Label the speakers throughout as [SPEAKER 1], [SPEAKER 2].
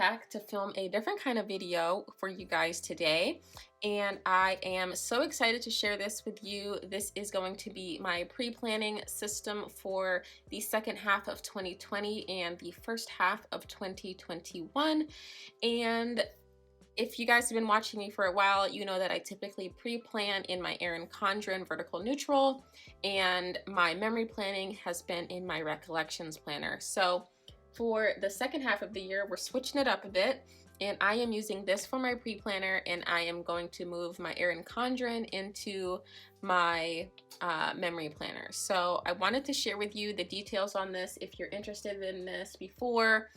[SPEAKER 1] back to film a different kind of video for you guys today, and I am so excited to share this with you. This is going to be my pre-planning system for the second half of 2020 and the first half of 2021. And if you guys have been watching me for a while, you know that I typically pre-plan in my Erin Condren vertical neutral, and my memory planning has been in my recollections planner. So for the second half of the year, we're switching it up a bit, and I am using this for my pre-planner, and I am going to move my Erin Condren into my memory planner. So I wanted to share with you the details on this if you're interested in this before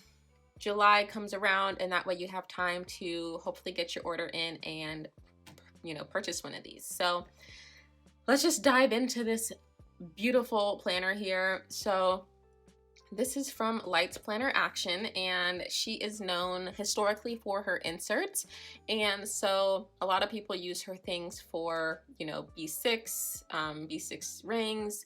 [SPEAKER 1] July comes around, and that way you have time to hopefully get your order in and, you know, purchase one of these. So let's just dive into this beautiful planner here. So this is from Light's Planner Action, and she is known historically for her inserts, and so a lot of people use her things for, you know, B6, B6 rings,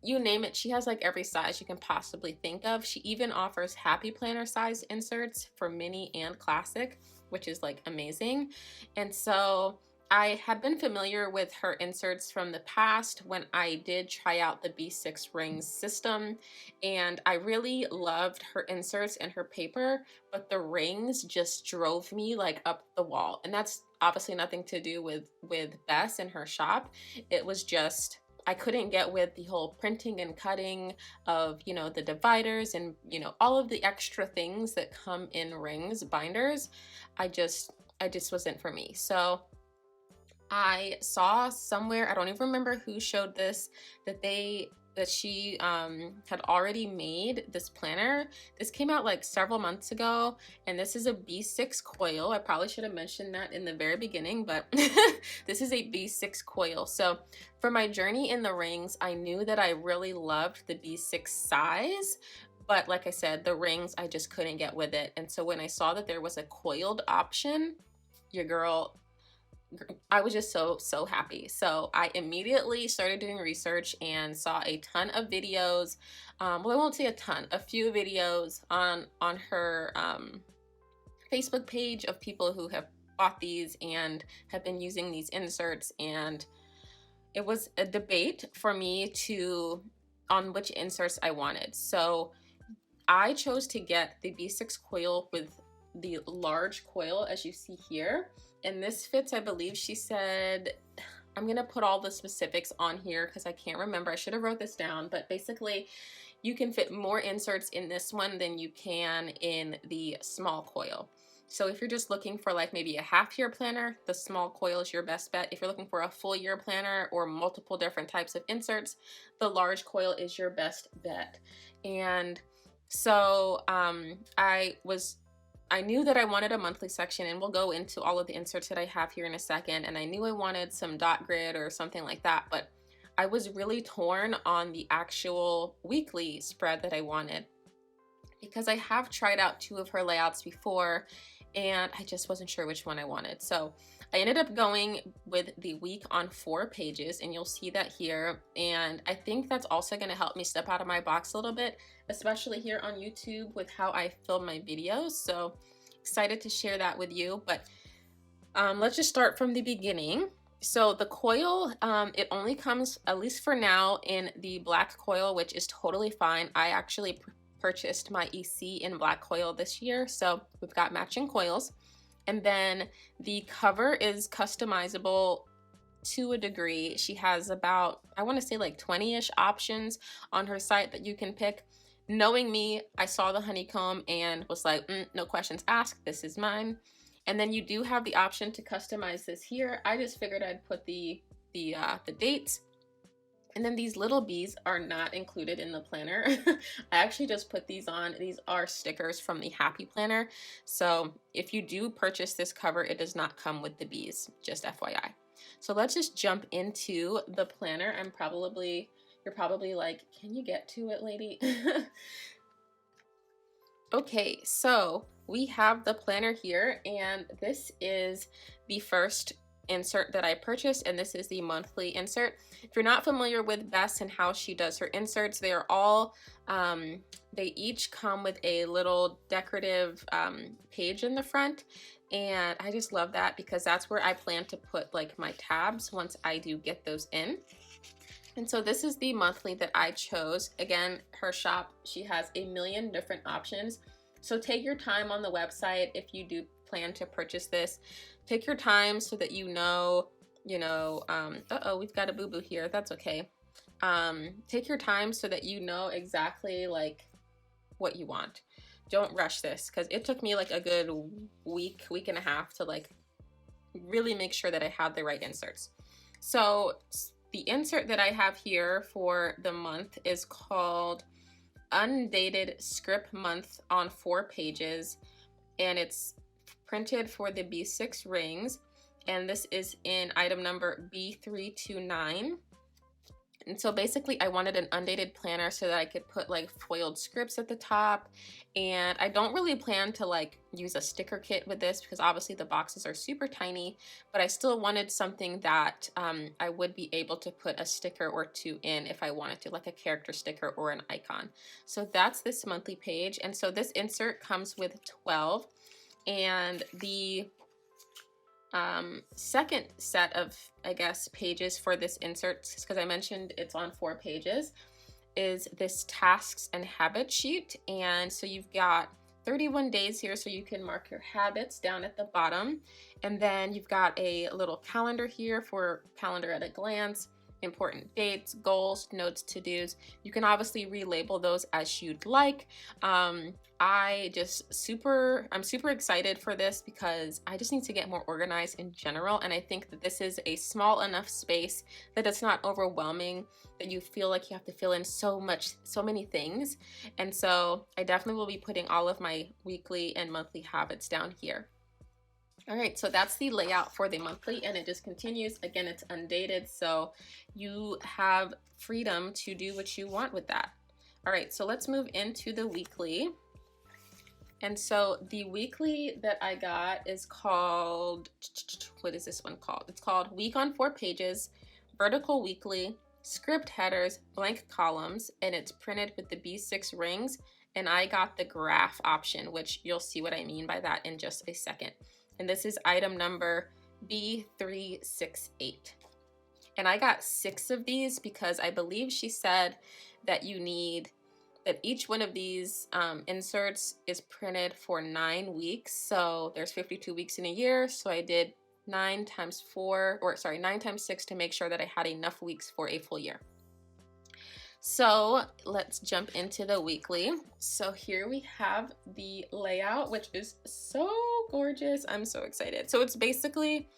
[SPEAKER 1] you name it. She has like every size you can possibly think of. She even offers happy planner size inserts for mini and classic, which is like amazing. And so I had been familiar with her inserts from the past when I did try out the B6 rings system, and I really loved her inserts and her paper, but the rings just drove me like up the wall. And that's obviously nothing to do with Bess and her shop. It was just, I couldn't get with the whole printing and cutting of, you know, the dividers and, you know, all of the extra things that come in rings binders. I just wasn't for me. So I saw somewhere, I don't even remember who showed this, that she had already made this planner. This came out like several months ago, and this is a B6 coil. I probably should have mentioned that in the very beginning, but this is a B6 coil. So for my journey in the rings, I knew that I really loved the B6 size, but like I said, the rings, I just couldn't get with it. And so when I saw that there was a coiled option, your girl, I was just so happy. So I immediately started doing research and saw a ton of videos. Well, I won't say a ton, a few videos on her Facebook page of people who have bought these and have been using these inserts. And it was a debate for me on which inserts I wanted. So I chose to get the B6 coil with the large coil, as you see here. And this fits, I believe she said, I'm gonna put all the specifics on here because I can't remember. I should have wrote this down, but basically you can fit more inserts in this one than you can in the small coil. So if you're just looking for like maybe a half-year planner, the small coil is your best bet. If you're looking for a full-year planner or multiple different types of inserts, the large coil is your best bet. And so I knew that I wanted a monthly section, and we'll go into all of the inserts that I have here in a second, and I knew I wanted some dot grid or something like that, but I was really torn on the actual weekly spread that I wanted because I have tried out two of her layouts before and I just wasn't sure which one I wanted. So I ended up going with the week on 4 pages, and you'll see that here. And I think that's also going to help me step out of my box a little bit, especially here on YouTube with how I film my videos. So excited to share that with you. But let's just start from the beginning. So the coil, it only comes, at least for now, in the black coil, which is totally fine. I actually purchased my EC in black coil this year, so we've got matching coils. And then the cover is customizable to a degree. She has about, I want to say like 20-ish options on her site that you can pick. Knowing me, I saw the honeycomb and was like, no questions asked, this is mine. And then you do have the option to customize this here. I just figured I'd put the dates. And then these little bees are not included in the planner. I actually just put these on. These are stickers from the Happy Planner. So if you do purchase this cover, it does not come with the bees, just FYI. So let's just jump into the planner. You're probably like, can you get to it, lady? Okay, so we have the planner here, and this is the first insert that I purchased, and this is the monthly insert. If you're not familiar with Bess and how she does her inserts, they are all, they each come with a little decorative page in the front, and I just love that because that's where I plan to put like my tabs once I do get those in. And so this is the monthly that I chose. Again, her shop, she has a million different options. So take your time on the website if you do plan to purchase this. Take your time so that you know, uh-oh, we've got a boo-boo here. That's okay. Take your time so that you know exactly like what you want. Don't rush this because it took me like a good week and a half to like really make sure that I had the right inserts. So the insert that I have here for the month is called Undated Script Month on 4 pages, and it's printed for the B6 rings, and this is in item number B329. And so basically I wanted an undated planner so that I could put like foiled scripts at the top, and I don't really plan to like use a sticker kit with this because obviously the boxes are super tiny, but I still wanted something that I would be able to put a sticker or two in if I wanted to, like a character sticker or an icon. So that's this monthly page, and so this insert comes with 12, and the second set of, I guess, pages for this insert, because I mentioned it's on 4 pages, is this tasks and habit sheet. And so you've got 31 days here, so you can mark your habits down at the bottom. And then you've got a little calendar here for calendar at a glance, important dates, goals, notes, to-dos. You can obviously relabel those as you'd like. I'm super excited for this because I just need to get more organized in general, and I think that this is a small enough space that it's not overwhelming, that you feel like you have to fill in so many things. And so I definitely will be putting all of my weekly and monthly habits down here. All right, so that's the layout for the monthly, and it just continues. Again, it's undated, so you have freedom to do what you want with that. All right, so let's move into the weekly. And so the weekly that I got is called, what is this one called? It's called Week on 4 Pages, Vertical Weekly, Script Headers, Blank Columns, and it's printed with the B6 rings, and I got the graph option, which you'll see what I mean by that in just a second. And this is item number B368. And I got 6 of these because I believe she said that that each one of these inserts is printed for 9 weeks. So there's 52 weeks in a year. So I did 9 times 6 to make sure that I had enough weeks for a full year. So let's jump into the weekly. So here we have the layout, which is so gorgeous. I'm so excited. So it's basically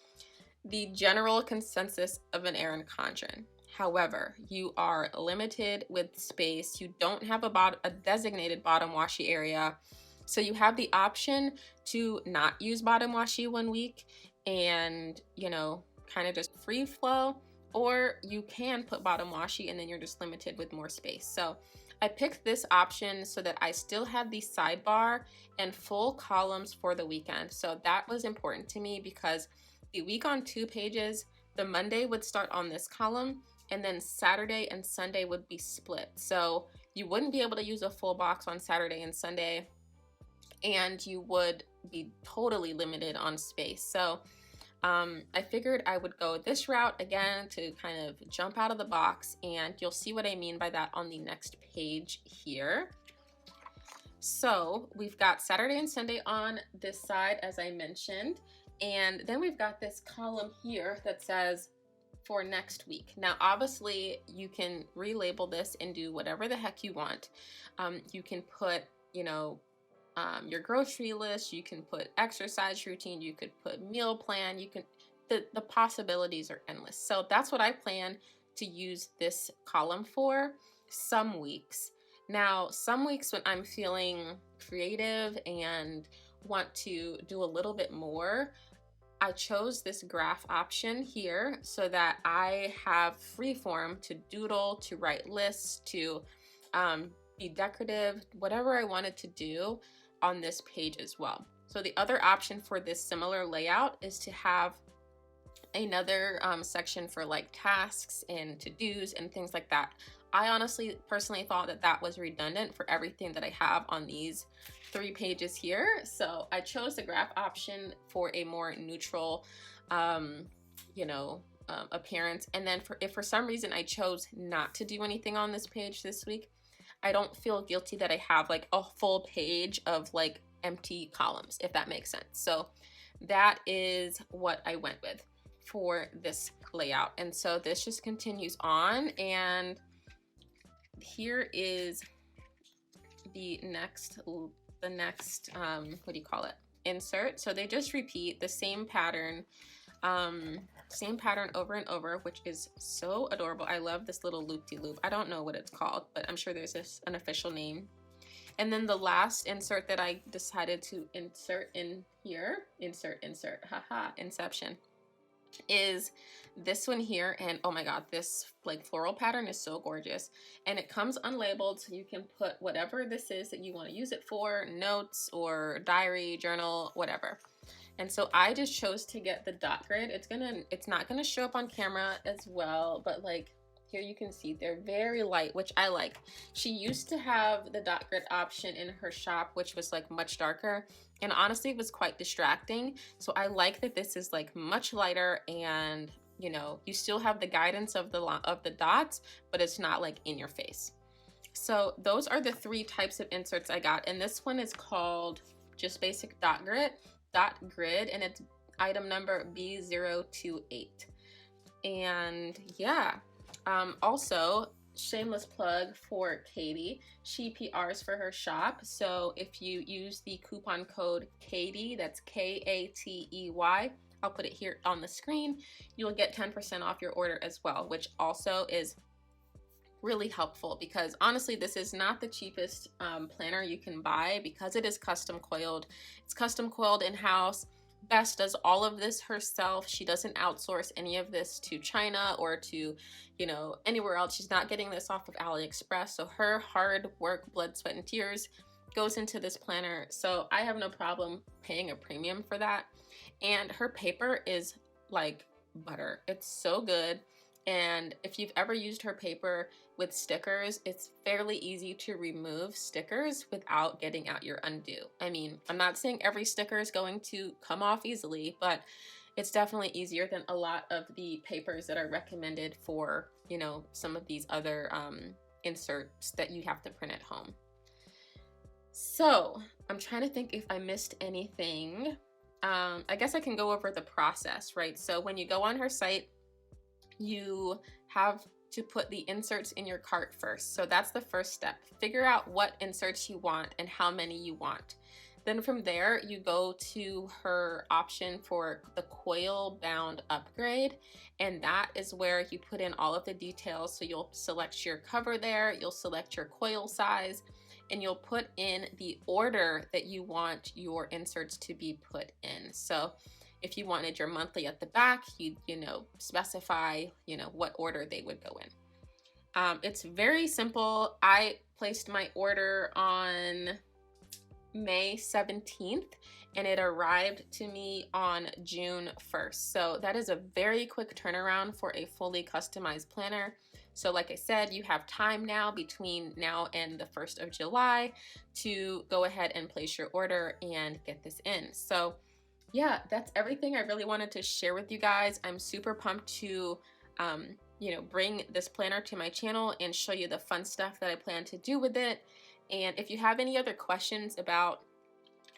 [SPEAKER 1] the general consensus of an Erin Condren. However, you are limited with space. You don't have a designated bottom washi area. So you have the option to not use bottom washi 1 week and, kind of just free flow, or you can put bottom washi and then you're just limited with more space. So I picked this option so that I still have the sidebar and full columns for the weekend. So that was important to me because the week on 2 pages, the Monday would start on this column, and then Saturday and Sunday would be split. So you wouldn't be able to use a full box on Saturday and Sunday, and you would be totally limited on space. So I figured I would go this route again to kind of jump out of the box, and you'll see what I mean by that on the next page here. So we've got Saturday and Sunday on this side, as I mentioned, and then we've got this column here that says for next week. Now, obviously, you can relabel this and do whatever the heck you want. You can put, your grocery list, you can put exercise routine, you could put meal plan, the possibilities are endless. So that's what I plan to use this column for some weeks. Now, some weeks when I'm feeling creative and want to do a little bit more, I chose this graph option here so that I have free form to doodle, to write lists, to be decorative, whatever I wanted to do on this page as well. So the other option for this similar layout is to have another section for like tasks and to-dos and things like that. I honestly personally thought that that was redundant for everything that I have on these 3 pages here. So I chose the graph option for a more neutral, you know, appearance. And then if for some reason I chose not to do anything on this page this week, I don't feel guilty that I have like a full page of like empty columns, if that makes sense. So that is what I went with for this layout. And so this just continues on, and here is the next what do you call it, insert. So they just repeat the same pattern over and over, which is so adorable. I love this little loop-de-loop. I don't know what it's called, but I'm sure there's an official name. And then the last insert that I decided to insert in here, inception, is this one here. And oh my god, this like floral pattern is so gorgeous, and it comes unlabeled, so you can put whatever this is that you want to use it for, notes or diary, journal, whatever. And so I just chose to get the dot grid. It's not gonna show up on camera as well, but like here you can see they're very light, which I like. She used to have the dot grid option in her shop, which was like much darker, and honestly it was quite distracting. So I like that this is like much lighter, and you know, you still have the guidance of the dots, but it's not like in your face. So those are the 3 types of inserts I got, and this one is called just basic dot grid, and it's item number B028. And yeah, also shameless plug for Katie. She PRs for her shop, so if you use the coupon code Katie, that's Katey, I'll put it here on the screen, you'll get 10% off your order as well, which also is really helpful, because honestly this is not the cheapest planner you can buy, because it is custom coiled. It's custom coiled in-house. Bess does all of this herself. She doesn't outsource any of this to China or to, you know, anywhere else. She's not getting this off of AliExpress. So her hard work, blood, sweat, and tears goes into this planner. So I have no problem paying a premium for that. And her paper is like butter. It's so good. And if you've ever used her paper with stickers, it's fairly easy to remove stickers without getting out your undo. I mean, I'm not saying every sticker is going to come off easily, but it's definitely easier than a lot of the papers that are recommended for, you know, some of these other inserts that you have to print at home. So I'm trying to think if I missed anything. I guess I can go over the process, right? So when you go on her site, you have to put the inserts in your cart first. So that's the first step. Figure out what inserts you want and how many you want. Then from there, you go to her option for the coil bound upgrade. And that is where you put in all of the details. So you'll select your cover there, you'll select your coil size, and you'll put in the order that you want your inserts to be put in. So if you wanted your monthly at the back, you know, specify, you know, what order they would go in. It's very simple. I placed my order on May 17th and it arrived to me on June 1st. So that is a very quick turnaround for a fully customized planner. So like I said, you have time now between now and the 1st of July to go ahead and place your order and get this in. So yeah, that's everything I really wanted to share with you guys. I'm super pumped to, you know, bring this planner to my channel and show you the fun stuff that I plan to do with it. And if you have any other questions about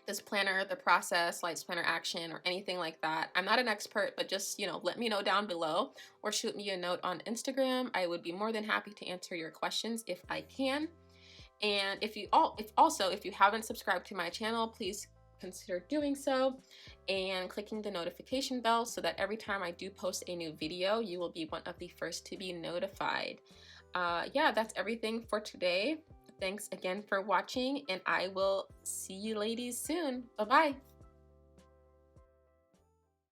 [SPEAKER 1] this planner, the process, Lights Planner Action, or anything like that, I'm not an expert, but just, you know, let me know down below or shoot me a note on Instagram. I would be more than happy to answer your questions if I can. And if you haven't subscribed to my channel, please consider doing so and clicking the notification bell so that every time I do post a new video, you will be one of the first to be notified. Yeah, that's everything for today. Thanks again for watching, and I will see you ladies soon. Bye-bye.